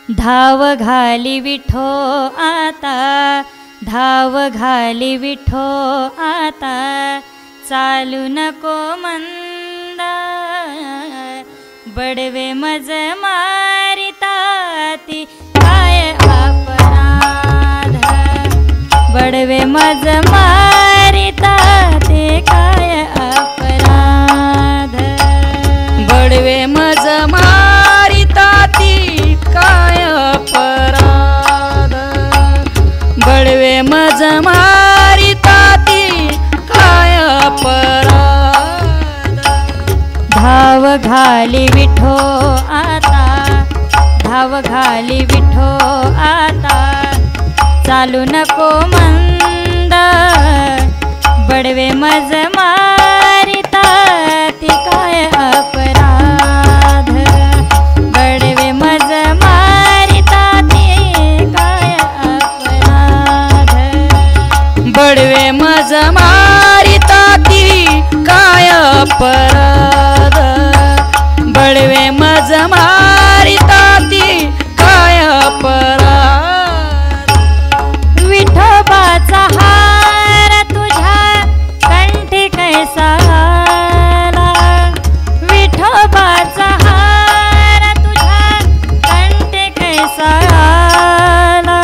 धाव घाली विठो आता, धाव घाली विठो आता, चालू नको मंदा, बडवे मज मारिताती काय अपराध, बडवे मज मारिताती काय अपराध, बडवे मज मारिताती काय अपराध, बडवे मज मारिताती काय अपराध, धाव घाली विठो आता, धाव घाली विठो आता, चालू नको मंद, बडवे मज मारिताती काय अपराध, बडवे मज मारिताती काय अपराध, बडवे मज मारिताती काय अपराध, बडवे मज मारिताती काय अपराध, विठोबाचा हार तुझ्या कंठी कैसा आला, विठोबाचा हार तुझ्या कंठी कैसा आला,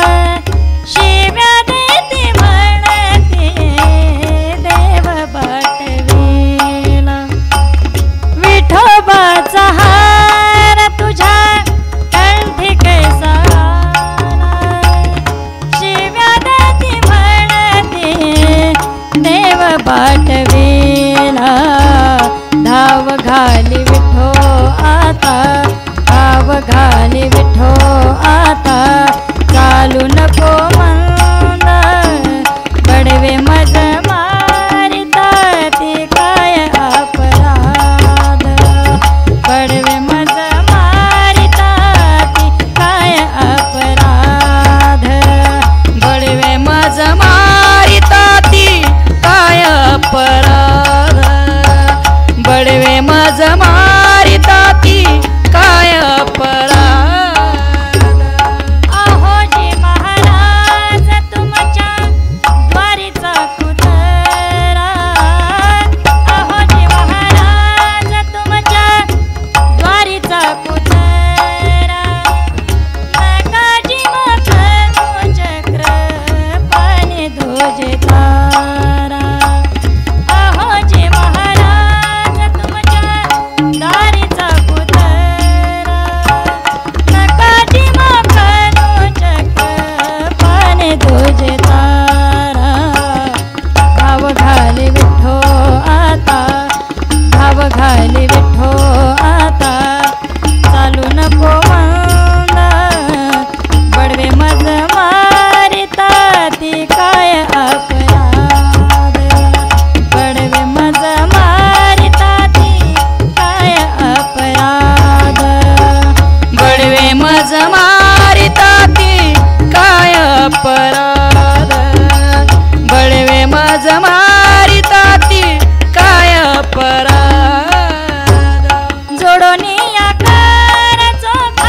शिव्या देती म्हणते देव बाटवीला, विठोबाचा हार तुझ्या कंठी कैसा आला, शिव्या देती म्हणते देव बाटवीला, धाव घाली विठो आता, धाव घाली विठो आता, चालू नको मंद, बडवे मज मारिताती काय अपराध, बडवे मज मारिताती काय अपराध, बडवे मज मारिताती काय अपराध, बडवे मज मारिताती काय अपराध, अहोजी महाराज तुमच्या द्वारीचा कुत्रा, अहोजी महाराज तुमच्या द्वारीचा कुत्रा, नकाजी मखनू चक्र पाणी ध्वजे तारा, अहोजी महाराज तुमच्या दारीचा कुत्रा, नकाजी मखनू चक्र पाणी ध्वजे तारा, धाव घाली विठो आता, धाव घाली विठो आता, चालू नको मंद, बडवे मज मारिताती काय अपराध, बडवे मज मारिताती काय अपराध, बडवे मज मारिताती काय अपराध, बडवे मज मारिताती काय अपराध, जोडोनी आकार चोख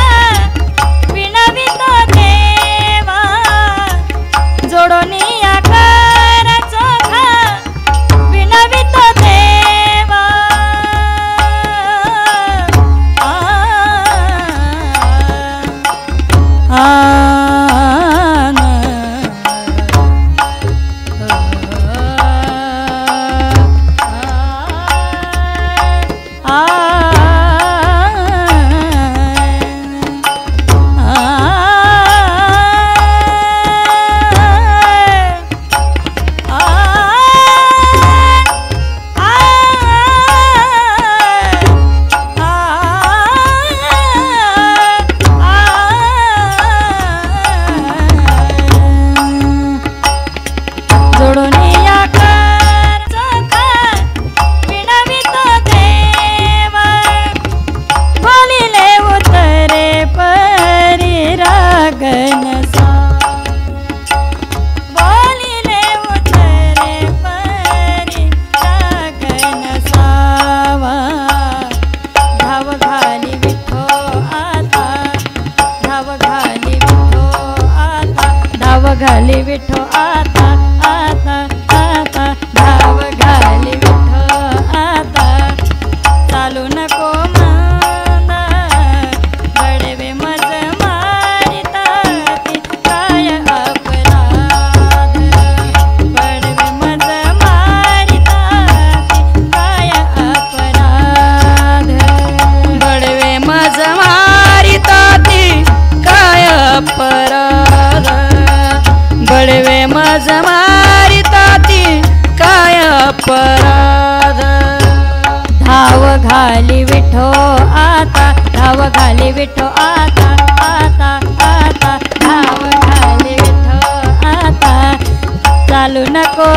घाली विठो आता आता आता धाव घाली विठो आता चालू नको मांदा बडवे मज मारिता ती काय अपराध बडवे मज मारिता ती काय अपराध बडवे मज मारिता ती काय अपराध बडवे मज मारिता ती काय अपराध धाव घाली विठो आता धाव घाली विठो आता आता आता धाव घाली विठो आता चालू नको